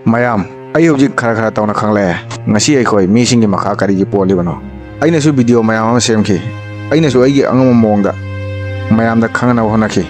mayam ayo hojik khara tawna khangle ngasi akhoi mi singi makha kari gi polibano aina su video mayam ama semki aina su aigi angama mongda mayam da khangna honaki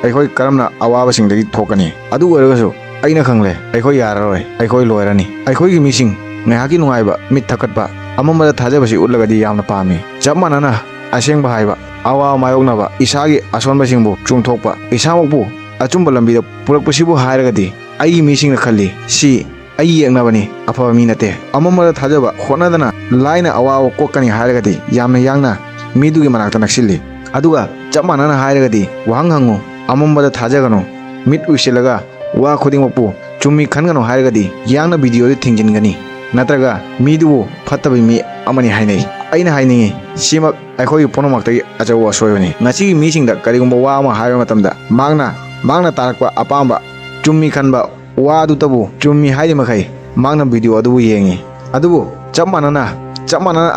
akhoi karamna awaba sing dagi thokani adu oiragasu aina khangle akhoi yararoi akhoi loirani akhoi gi mising ngahaki nungaiba mit thakatba amamada thajabasi utlagadi yamna pami japmanana asengba haiba awa mayoknaba isagi asonba singbu chungthokpa isamokbu achumba lambida purakpasibu hairagadi ai mising na khalli si ai yengnabani afa mi nate amamada thajaba honadana laina awa kokani hairagadi yamna yangna midugi manakta naksilli aduga japmanana hairagadi wahang hangu amamada thajagano mit uisilaga wa khudingmapu chummi khangano hairagadi yangna video de thingjingani natraga midu phatabi mi amani hainai aina haini simak akhoi Punamaktagi Achouba Awaba ngasi misingda karigumba wa ama haiba matamda magna tarakpa apamba chummi khanba wa adu tabu chummi hairi makai magna video adu yengi adubu chapmanana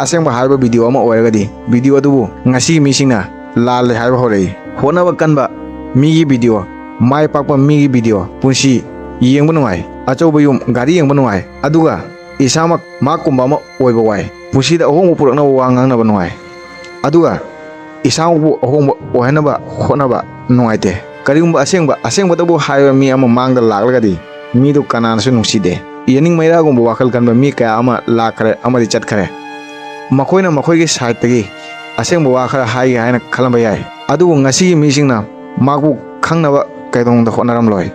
asengba haiba video ama oiragadi video adu ngasi misingna lal haiba horei honaba kanba migi video mai pakpa migi video punsi yengba nungai achouba yum gari yengba nungai aduga isamak makumba ama oiba wai pusida ahongbu purakna wa ngangnaba nungai aduga isamakbu ahongba ohenaba honaba nungaite karigumba asengba tabu haiba mi ama mangda laklagadi midu kananasu nungside yening Meira gumba wakhal kanba mi kaya ama lakhare amadi chatkhare makoina makoigi side tagi asengba wa khara haigi haina khalamba yai adubu ngasi misingna magu khangnaba kaidongda honaramloi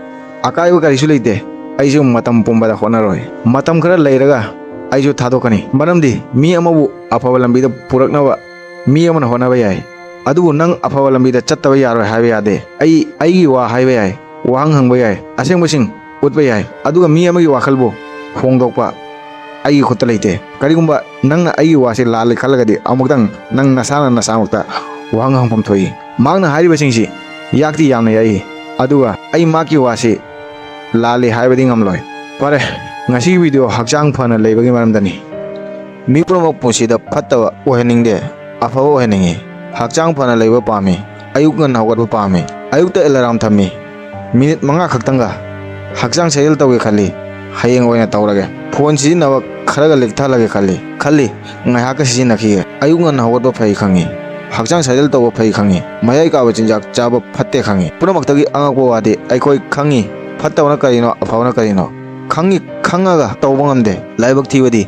akaiba karisu leite aisu matam pumbada honaroi matam khara leiraga aisu thadokani maramdi mi amabu afaba lambida puraknaba mi amana honaba yai adubu nang afaba lambida chattaba yaroi haiba yade aigi wa haiba yai wahang hangba yai asengba utba yai aduga mi amagi wakhalbu hongdokpa aigi khutta leite karigumba nangna aigi wase lal khalagadi amukdang nang nasana nasamukta wahang hangpam thoi magna hariba singsi yakti yamna yai aduga ai maki wase lali haibadi ngamloi pare ngasi video hakjang phana leibagi maramdani mi punamak pusida phattaba oheningde afaba oheningi hakjang phana leiba pami ayuk ngan hawatba pami ayukta alarm thammi minute manga khaktanga hakjang sayel tawge khali hayeng oina tawrage phone sijinaba kharaga lekthalage khali ngahaka sijinakhi ayuk ngan hawatba phai khangi hakjang sayel tawba phai khangi mayai ka bachinjak chaba phatte khangi Punamaktagi angakwa wade aikhoi khangi phattawna karino afawna karino khangi khangaga tawba ngamde laibak thibadi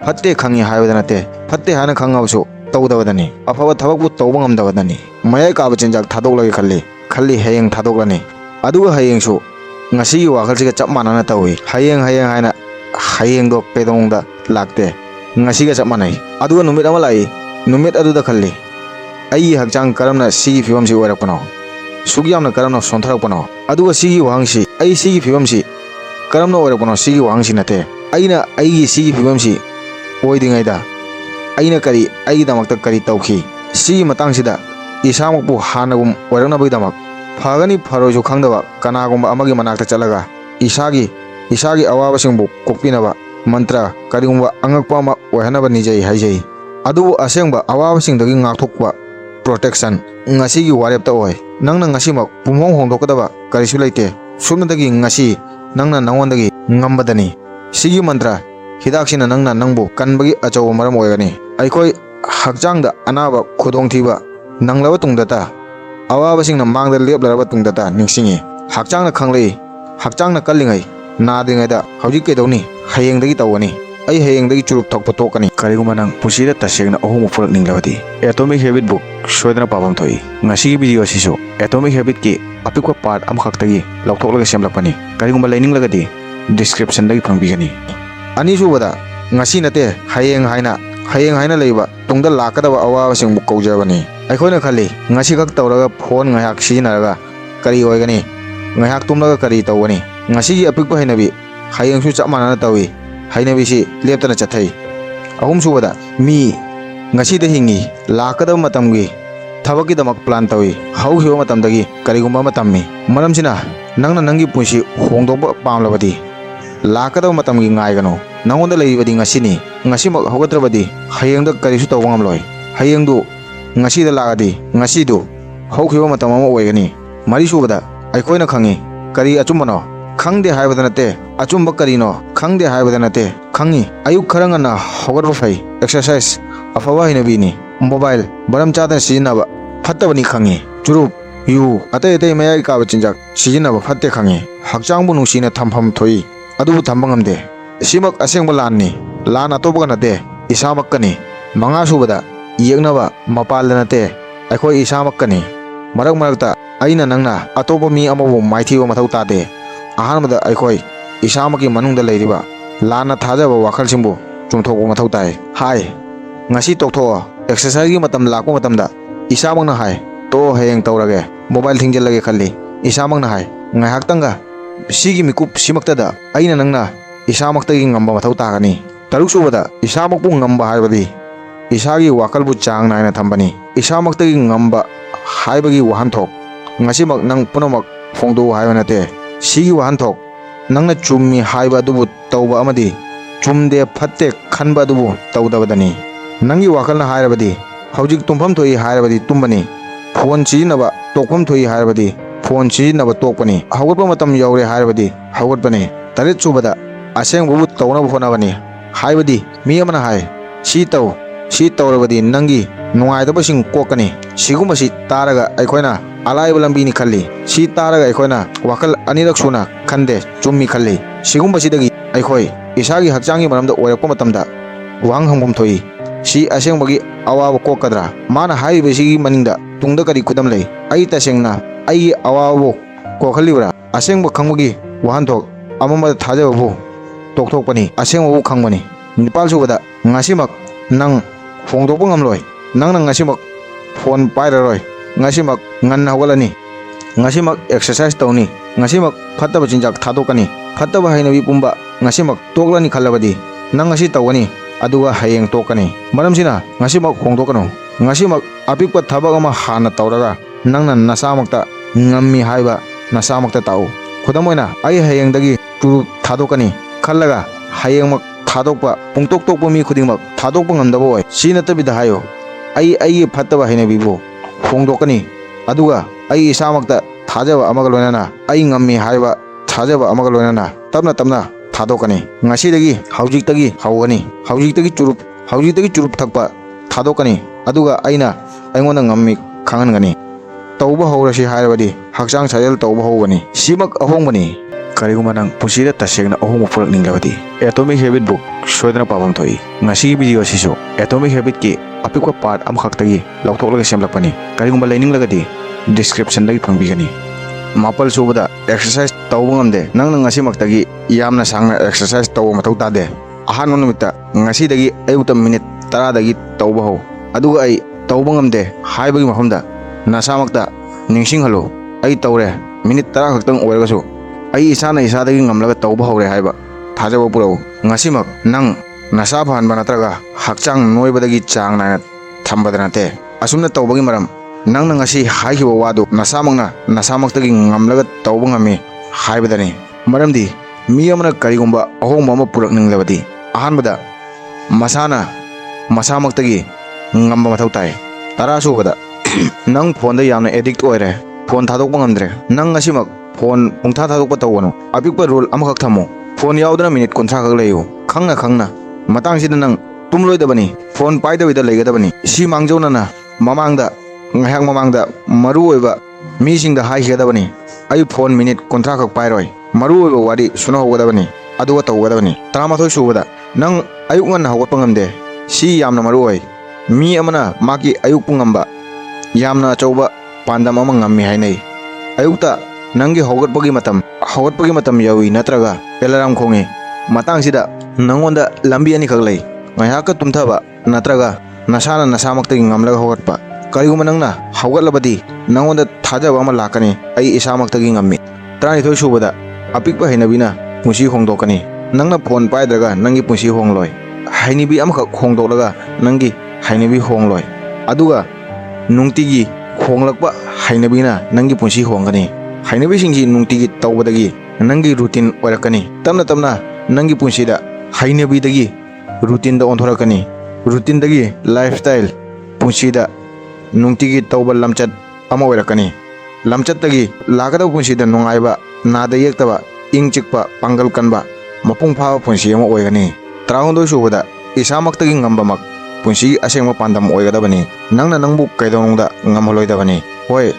phatte khangi haibadana phatte hana khangawsu tawdabadani afaba thabakbu tawba ngamdabadani mayai ka bachinjak thadoklage khalli hayeng thadoklani aduga hayengsu ngasi wakhalsiga chap manana tawi hayeng haina hayeng do pedongda lakte ngasiga chap manai aduga numit ama lai numit aduda khalli ai hakjang karamna sigi phibamsi oirakpano sugyamna karamna sontharakpano aduga sigi wahangsi ai sigi phibamsi karamna oirakpano sigi wahangsi nate aina aigi sigi phibamsi oidingaida aina kari aigi damakta kari tawki sigi matangsida isamukbu hanagum oiraknabagi damak phagani pharoisu khangdaba kanagumba amagi manakta chalaga isagi awabasingbu kokpinaba mantra karigumba angakpa ama oihanaba nijai haijai adubu asengba awabasingdagi ngakthokpa protection ngasigi warepta oi nangna ngasimak pumhong hongdokadaba karisu leite sumnadagi ngasi nangna nangondagi ngambadani sigi mantra hidaksina nangna nangbu kanbagi achouba maram oigani aikhoi hakjangda anaba khudongthiba nanglaba tungdata awabasingna mangda leplaraba tungdata ningsingi hakjangna khanglei hakjangna kallingai nadingaida hojik kedoni hayengdagi tawani ai hayengdagi churup thokpa tokani kariguma nang pusida tasegna ahum purak ninglawadi atomic habit book soidana pabam thoi ngasi video sisu atomic habit ki apikwa part amkhaktagi lauthoklaga semlapani kariguma leininglagadi description dagi phangbigani ani subada ngasi nate hayeng haina leiba tungda lakadaba awabasing book kaujabani aikhoina khali ngasi khak tawraga phone ngayak sijinaraga kari oigani ngayak tumlaga kari tawani ngasi gi apikwa hainabi hayeng su chapmanana tawi hainabisi leptana chathai ahum subada mi ngasi da hingi lakada matamgi thabaki damak plan tawi hauhiwa matamdagi karigumba matammi maramsina nangna nangi punsi hongdokba pamlabadi lakada matamgi ngaigano nangonda leibadi ngasini ngasimak hogatrabadi hayengda karisu tawba ngamloi hayengdu ngasida lagadi ngasidu hauhiwa matam ama oigani mari subada aikhoina khangi kari achumbano khangde haibada nate achumba karino khangde haibada nate khangi ayuk kharanga na hogarba fai exercise afawa hinabini mobile baram chada sijinaba phattabani khangi churup yu atay mayai ka chinjak sijinaba phatte khangi hakchangbu nungsina thampham thoi adubu thambangamde simak asengba lanni lan atoba nate isamak kani manga subada yegnaba mapal nate akhoi isamak kani marak marakta aina nangna atoba mi amabu maithiwa mathau tade ahanbada akhoi isamaki manungda leiriba lana thajaba wakhalsimbu chumthokbu mathau tai hai ngasi toktho exercise gi matam lakpa matamda isamakna hai to hayeng taurage mobile thingjelage khalli isamakna hai ngahaktanga sigi mikup simaktada aina nangna isamakta gi ngamba mathau tagani taruk subada isamakpu ngamba haibadi isagi wakalbu chang naina thambani isamakta gi ngamba haibagi wahanthok ngasimak nang punamak phongdu haibonate sigi wahanthok nangna chummi haiba dubu tauba amadi chumde phatte khanba dubu taudabadani nangi wakalna hairabadi hojik tumpham thoi hairabadi tumbani phone chinaba tokpham thoi hairabadi phone chinaba tokpani hawatpa matam yaure hairabadi hawatpani taret subada aseng bubu tawna phonabani haibadi mi amana hai si tawrabadi nangi nungaidaba sing kokani sigumasi taraga aikhoina alaiba lambini khalli si taraga aikhoina wakal anirak suna khande chummi khalli sigumasi dagi aikhoi isagi hakchangi maramda oirakpa matamda wang hangum thoi si asengbagi awaba kokadra mana haibe sigi maningda tungda kari kudam lei ai tasengna ai awabo kokhalibra asengba khangbagi wahanthok amama thajababu tokthokpani asengbabu khangmani nipal subada ngasimak nang phongdokpa ngamloi nang ngasimak phone pairaroi ngasimak nganna hawalani ngasimak exercise tawni ngasimak phattaba chinjak thadokani phattaba hainabi pumba ngasimak toklani khalabadi nang ngasi tawani aduga hayeng tokani maramsina ngasimak hongdokano ngasimak apikpa thabak ama hana tawraga nangna nasamakta ngammi haiba nasamakta tau khodamoina ai hayengdagi turu thadokani khallaga hayengmak thadokpa pungtok tokpa mi khudingmak thadokpa ngamdaba oi sinatabida hayo ai phattaba hainabibu hongdokani aduga ai isamakta thajaba amaga loinana ai ngammi haiba thajaba amaga loinana tapna thadokani ngasidagi haujiktagi hawani haujiktagi churup thakpa thadokani aduga aina aingonda ngammi khangangani tauba hawrasi hairabadi hakchang sajal tauba hawani simak ahongbani kariguma nang pusida tasegna ahong purak ninglabadi atomic habit book soidana pabam thoi ngasi video siso atomic habit ki apikwa part amkhaktagi lauthoklaga semlakpani kariguma leininglagadi description dagi phangbigani mapal subada exercise tawba ngamde nang ngasi maktagi yamna sangna exercise tawba mathau tade ahan numita ngasi dagi ayuta minute 10 dagi tawba ho aduga ai tawba ngamde haibagi mahumda nasamakta ningsing halo ai tawre minute 10 khaktang oiragasu ai isana dagi ngamlaga tawba hore haiba thajaba purau ngasimak nang nasa phanba natraga hakchang noibadagi chang na thambadranate asumna tawbagi maram nang ngasi haihiba wadu nasamaktagi ngamlaga tawba ngami haibadani maramdi mi amana karigumba ahongma ama purak ninglabadi ahanbada masamaktagi ngamba mathau tai tarasubada nang phone da yamna addict oire phone thadokpa ngamdre nang ngasimak phone pungtha thadokpa tawano apikpa rule amakak thamo phone yaudana minute kontra khak leyu khangna matang sida nang tumloidabani phone paidawida leigadabani si mangjona mamangda ngahak mamangda maru oiba mi singda hai hedabani ai phone minute kontra khak pairoi maru oiba wari suna hogadabani aduga tawgadabani tamathoi subada nang ayuk ngan hawatpa ngamde si yamna maru oi mi amana maki ayuk pungamba yamna chauba pandam ama ngammi hainai ayukta nangi hawatpagi matam yawi natraga alarm khongi matang sida nangonda lambi ani khaglai ngahaka tumthaba natraga nasana nasamakta ngamlaga hawatpa kariguma nangna hawgatlabadi nangonda thajaba ama lakani ai isamakta ngammi trani thoi subada apikpa hainabina punsi hongdokani nangna phone paidraga nangi punsi hongloi hainibi amaka hongdoklaga nangi hainibi hongloi aduga nungtigi honglakpa hainabina nangi punsi hongani hainabi singji nungtigi tawbadagi nangi routine oirakani tamna nangi punsida hainabidagi routine da onthorakani routine dagi lifestyle punsida nungtigi tawba lamchat ama oirakani lamchat dagi lagada punsida nungaiba nada yektaba ing chikpa panggal kanba mapung phaba punsi ama oigani. Tarahundoi subada isamakta gi ngamba mak punsi asengma pandam oigadabani. Nangna nangbu kaidonungda ngamholoidabani. Hoi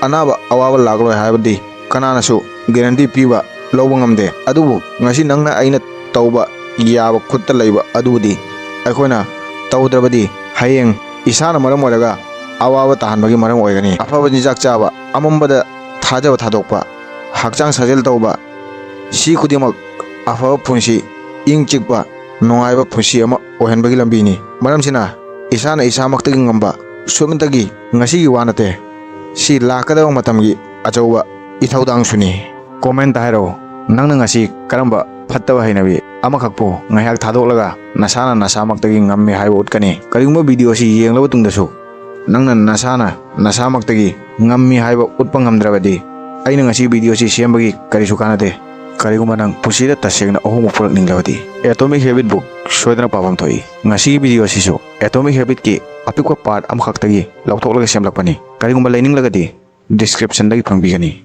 anaba awaba lagloi haibadi kananasu guarantee piba lawba ngamde. Adubu ngasi nangna aina tauba yaba khutta laiba adudi akhona tawdrabadi hayeng isana maram oiraga awaba tahanbagi maram oigani. Afaba jinjak chaba amambada thajaba thadokpa hakchang sajel tauba si khudimak afaba punsi ing chikpa nongaiba punsi ama ohenbagi lambini. Maramsina isana isamaktagi ngamba sumintagi ngasi gi wanate si lakadaba matamgi achouba ithaudang suni. Comment hairo nangna ngasi karamba fattaba hainabi amakakpo ngahyak thadolaga nasana nasamaktagi ngamme haiba utkani. Karigumba video si yenglaba tungdasu nangna nasana nasamaktagi ngammi haiba utpa ngamdrabadi aina ngasi video si sembagi karisu kanate. Karigumba nang pusida tasegna ohum pulak ninglawadi Atomic Habit book soidana pabam thoi. Ngasi video si so Atomic Habit ki apikwa part amakaktagi lauthoklaga semlakpani. Karigumba laininglagadi description dagi phangbigani.